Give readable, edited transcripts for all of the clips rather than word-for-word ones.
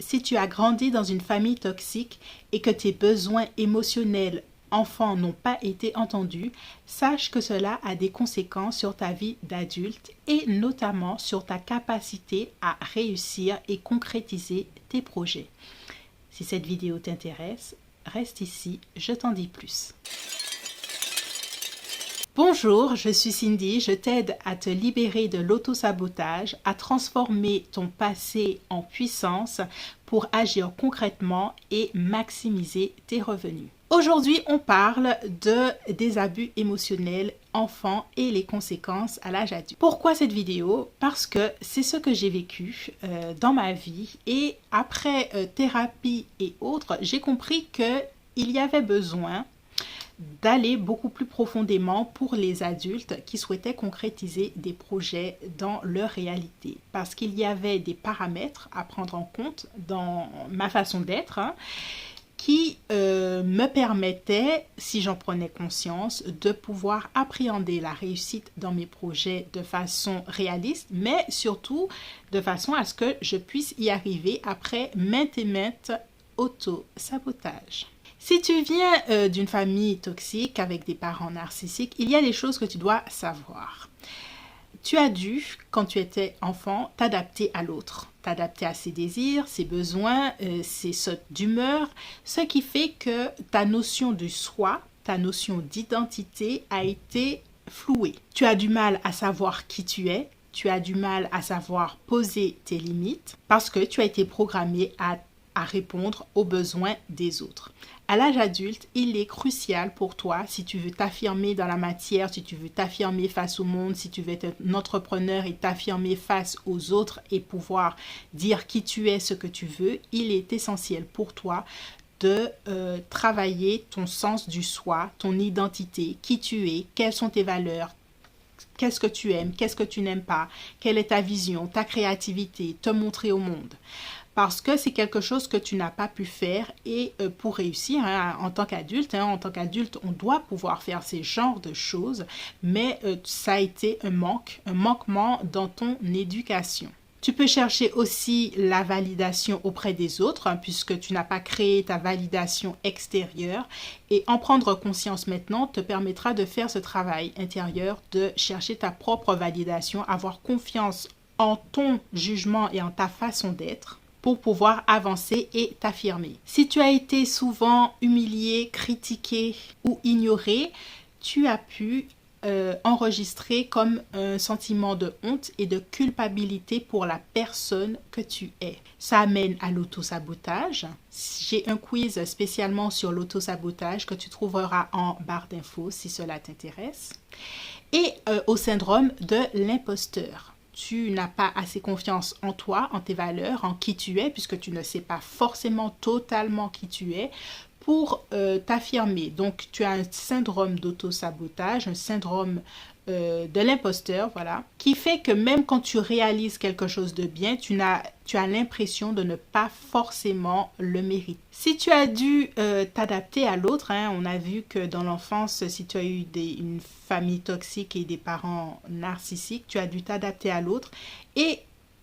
Si tu as grandi dans une famille toxique et que tes besoins émotionnels enfants n'ont pas été entendus, sache que cela a des conséquences sur ta vie d'adulte et notamment sur ta capacité à réussir et concrétiser tes projets. Si cette vidéo t'intéresse, reste ici, je t'en dis plus. Bonjour, je suis Cindy, je t'aide à te libérer de l'autosabotage, à transformer ton passé en puissance pour agir concrètement et maximiser tes revenus. Aujourd'hui, on parle des abus émotionnels enfants et les conséquences à l'âge adulte. Pourquoi cette vidéo? Parce que c'est ce que j'ai vécu dans ma vie et après thérapie et autres, j'ai compris qu'il y avait besoin d'aller beaucoup plus profondément pour les adultes qui souhaitaient concrétiser des projets dans leur réalité. Parce qu'il y avait des paramètres à prendre en compte dans ma façon d'être qui me permettaient, si j'en prenais conscience, de pouvoir appréhender la réussite dans mes projets de façon réaliste, mais surtout de façon à ce que je puisse y arriver après maintes et maintes auto-sabotages. Si tu viens d'une famille toxique avec des parents narcissiques, il y a des choses que tu dois savoir. Tu as dû, quand tu étais enfant, t'adapter à l'autre, t'adapter à ses désirs, ses besoins, ses sautes d'humeur, ce qui fait que ta notion de soi, ta notion d'identité a été flouée. Tu as du mal à savoir qui tu es, tu as du mal à savoir poser tes limites parce que tu as été programmé à répondre aux besoins des autres. À l'âge adulte, il est crucial pour toi, si tu veux t'affirmer dans la matière, si tu veux t'affirmer face au monde, si tu veux être un entrepreneur et t'affirmer face aux autres et pouvoir dire qui tu es, ce que tu veux, il est essentiel pour toi de travailler ton sens du soi, ton identité, qui tu es, quelles sont tes valeurs, qu'est-ce que tu aimes, qu'est-ce que tu n'aimes pas, quelle est ta vision, ta créativité, te montrer au monde. Parce que c'est quelque chose que tu n'as pas pu faire et pour réussir en tant qu'adulte, on doit pouvoir faire ces genres de choses, mais ça a été un manquement dans ton éducation. Tu peux chercher aussi la validation auprès des autres puisque tu n'as pas créé ta validation extérieure et en prendre conscience maintenant te permettra de faire ce travail intérieur, de chercher ta propre validation, avoir confiance en ton jugement et en ta façon d'être pour pouvoir avancer et t'affirmer. Si tu as été souvent humilié, critiqué ou ignoré, tu as pu enregistrer comme un sentiment de honte et de culpabilité pour la personne que tu es. Ça amène à l'autosabotage. J'ai un quiz spécialement sur l'autosabotage que tu trouveras en barre d'infos si cela t'intéresse. Et au syndrome de l'imposteur. Tu n'as pas assez confiance en toi, en tes valeurs, en qui tu es, puisque tu ne sais pas forcément totalement qui tu es, pour t'affirmer. Donc, tu as un syndrome d'auto-sabotage, un syndrome de l'imposteur, voilà, qui fait que même quand tu réalises quelque chose de bien, tu as l'impression de ne pas forcément le mériter. Si tu as dû t'adapter à l'autre, on a vu que dans l'enfance, si tu as eu une famille toxique et des parents narcissiques, tu as dû t'adapter à l'autre et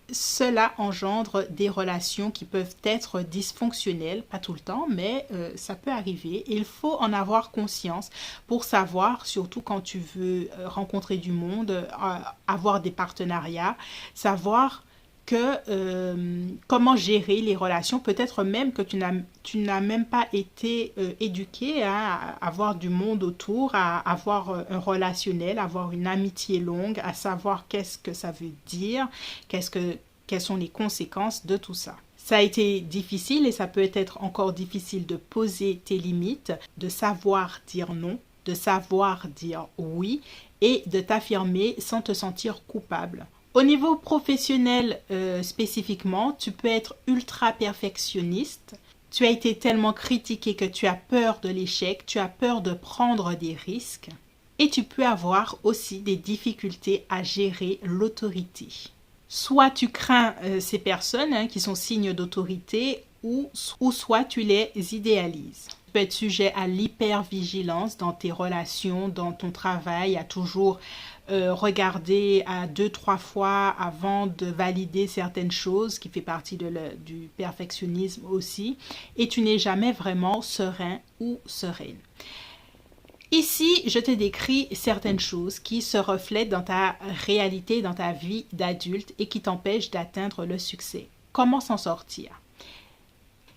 cela engendre des relations qui peuvent être dysfonctionnelles, pas tout le temps, mais ça peut arriver. Il faut en avoir conscience pour savoir, surtout quand tu veux rencontrer du monde, avoir des partenariats, savoir comment gérer les relations, peut-être même que tu n'as même pas été éduqué à avoir du monde autour, à avoir un relationnel, à avoir une amitié longue, à savoir qu'est-ce que ça veut dire, quelles sont les conséquences de tout ça. Ça a été difficile et ça peut être encore difficile de poser tes limites, de savoir dire non, de savoir dire oui et de t'affirmer sans te sentir coupable. Au niveau professionnel spécifiquement, tu peux être ultra perfectionniste. Tu as été tellement critiqué que tu as peur de l'échec, tu as peur de prendre des risques. Et tu peux avoir aussi des difficultés à gérer l'autorité. Soit tu crains ces personnes qui sont signes d'autorité ou soit tu les idéalises. Tu peux être sujet à l'hypervigilance dans tes relations, dans ton travail, à toujours regarder à 2-3 fois avant de valider certaines choses, qui fait partie du perfectionnisme aussi, et tu n'es jamais vraiment serein ou sereine. Ici, je te décris certaines choses qui se reflètent dans ta réalité, dans ta vie d'adulte et qui t'empêchent d'atteindre le succès. Comment s'en sortir?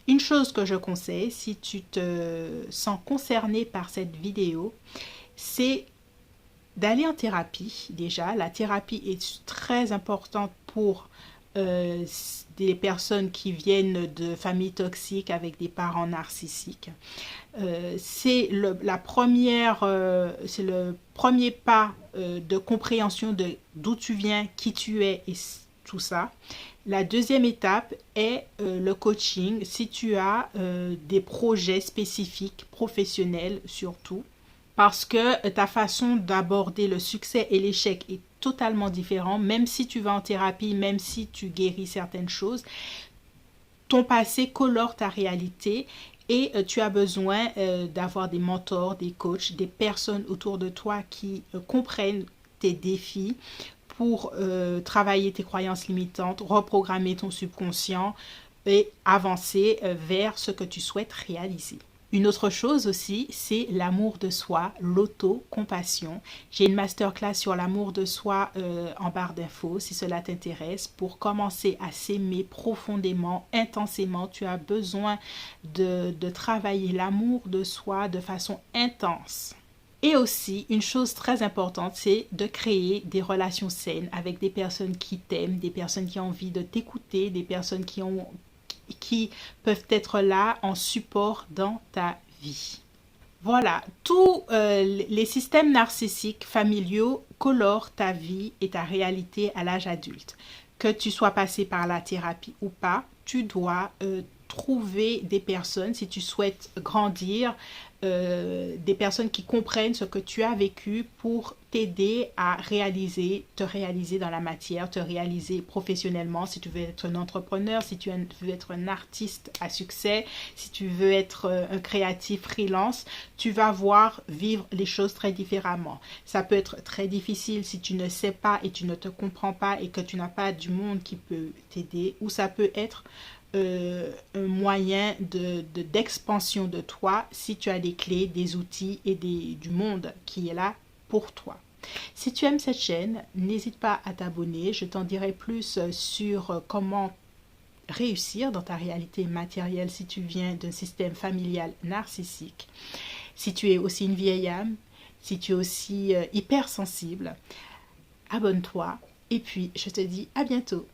Une chose que je conseille, si tu te sens concerné par cette vidéo, c'est d'aller en thérapie. Déjà, la thérapie est très importante pour des personnes qui viennent de familles toxiques avec des parents narcissiques. C'est le premier pas de compréhension de d'où tu viens, qui tu es et tout ça. La deuxième étape est le coaching. Si tu as des projets spécifiques, professionnels surtout, parce que ta façon d'aborder le succès et l'échec est totalement différente, même si tu vas en thérapie, même si tu guéris certaines choses, ton passé colore ta réalité et tu as besoin d'avoir des mentors, des coachs, des personnes autour de toi qui comprennent tes défis pour travailler tes croyances limitantes, reprogrammer ton subconscient et avancer vers ce que tu souhaites réaliser. Une autre chose aussi, c'est l'amour de soi, l'auto-compassion. J'ai une masterclass sur l'amour de soi en barre d'infos si cela t'intéresse. Pour commencer à s'aimer profondément, intensément, tu as besoin de travailler l'amour de soi de façon intense. Et aussi, une chose très importante, c'est de créer des relations saines avec des personnes qui t'aiment, des personnes qui ont envie de t'écouter, des personnes qui peuvent être là en support dans ta vie. Voilà, tous les systèmes narcissiques familiaux colorent ta vie et ta réalité à l'âge adulte. Que tu sois passé par la thérapie ou pas, tu dois trouver des personnes, si tu souhaites grandir, des personnes qui comprennent ce que tu as vécu pour t'aider à te réaliser dans la matière, te réaliser professionnellement, si tu veux être un entrepreneur, si tu veux être un artiste à succès, si tu veux être un créatif freelance, tu vas vivre les choses très différemment. Ça peut être très difficile si tu ne sais pas et tu ne te comprends pas et que tu n'as pas du monde qui peut t'aider, ou ça peut être un moyen d'expansion de toi si tu as des clés, des outils et du monde qui est là pour toi. Si tu aimes cette chaîne, n'hésite pas à t'abonner. Je t'en dirai plus sur comment réussir dans ta réalité matérielle si tu viens d'un système familial narcissique. Si tu es aussi une vieille âme, si tu es aussi hypersensible, abonne-toi et puis je te dis à bientôt.